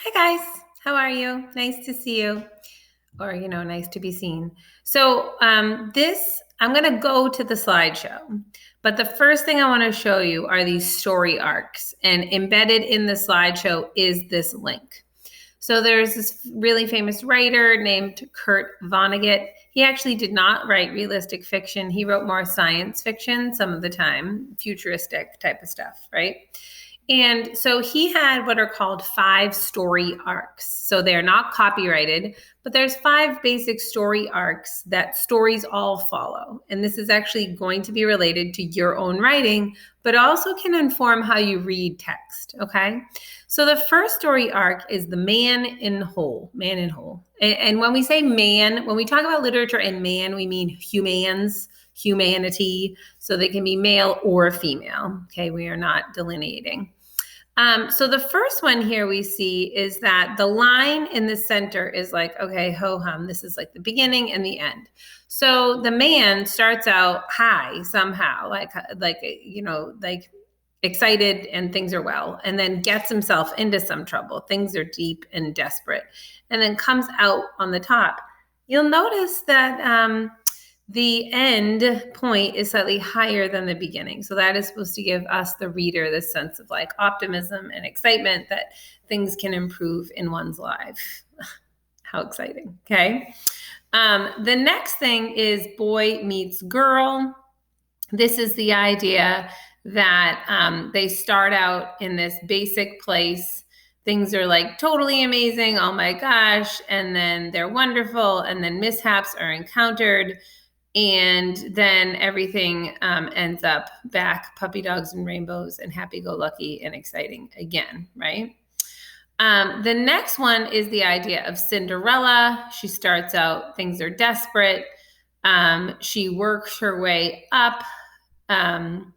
Hi guys, how are you? Nice to see you, or nice to be seen. So I'm going to go to the slideshow, but the first thing I want to show you are these story arcs, and embedded in the slideshow is this link. So there's this really famous writer named Kurt Vonnegut. He actually did not write realistic fiction. He wrote more science fiction some of the time, futuristic type of stuff, right? And so he had what are called 5 story arcs. So they're not copyrighted, but there's 5 basic story arcs that stories all follow. And this is actually going to be related to your own writing, but also can inform how you read text, okay? So the first story arc is the man in whole. And when we say man, when we talk about literature and man, we mean humanity. So they can be male or female, okay? We are not delineating. So the first one here we see is that the line in the center is like, okay, ho-hum, this is like the beginning and the end. So the man starts out high somehow, like excited and things are well, and then gets himself into some trouble. Things are deep and desperate, and then comes out on the top. You'll notice that the end point is slightly higher than the beginning. So that is supposed to give us, the reader, this sense of like optimism and excitement that things can improve in one's life. How exciting, okay? The next thing is boy meets girl. This is the idea that they start out in this basic place. Things are like totally amazing, oh my gosh, and then they're wonderful, and then mishaps are encountered. And then everything ends up back puppy dogs and rainbows and happy-go-lucky and exciting again, right? The next one is the idea of Cinderella. She starts out, things are desperate. She works her way up. And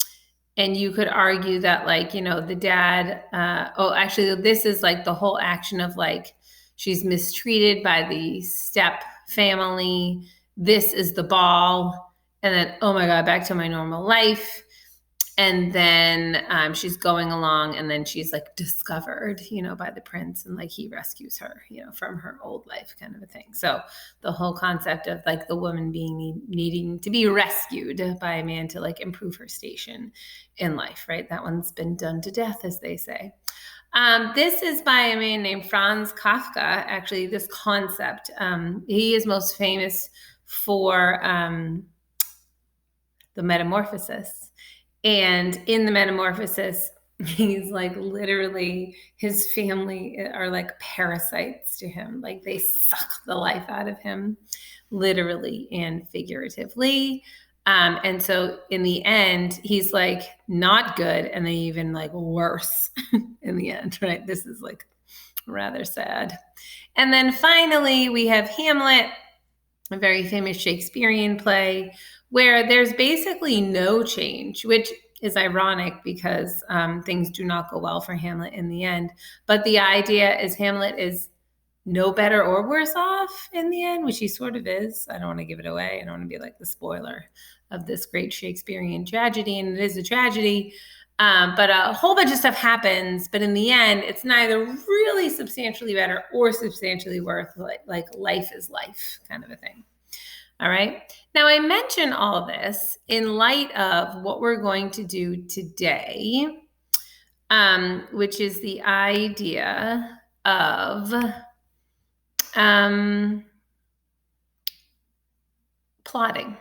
you could argue that, like, the dad, actually, this is like the whole action of like, she's mistreated by the step family. This is the ball. And then, oh my God, back to my normal life. And then she's going along, and then she's like discovered, by the prince, and like he rescues her, from her old life, kind of a thing. So the whole concept of like the woman needing to be rescued by a man to like improve her station in life, right? That one's been done to death, as they say. This is by a man named Franz Kafka. Actually, this concept, he is most famous for the Metamorphosis. And in the Metamorphosis, he's like, literally, his family are like parasites to him. Like they suck the life out of him, literally and figuratively. And so in the end, he's like not good, and then even like worse in the end, right? This is like rather sad. And then finally, we have Hamlet, a very famous Shakespearean play, where there's basically no change, which is ironic because things do not go well for Hamlet in the end. But the idea is Hamlet is no better or worse off in the end, which he sort of is. I don't want to give it away. I don't want to be like the spoiler of this great Shakespearean tragedy, and it is a tragedy. But a whole bunch of stuff happens, but in the end, it's neither really substantially better or substantially worse. Like life is life, kind of a thing. All right. Now, I mention all this in light of what we're going to do today, which is the idea of plotting.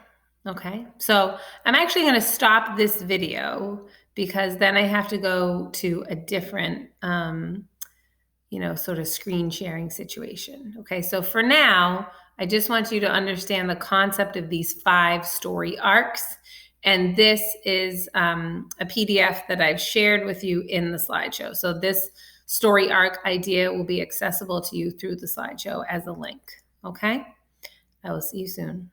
Okay. So I'm actually going to stop this video because then I have to go to a different, sort of screen sharing situation. Okay. So for now, I just want you to understand the concept of these 5 story arcs. And this is a PDF that I've shared with you in the slideshow. So this story arc idea will be accessible to you through the slideshow as a link. Okay. I will see you soon.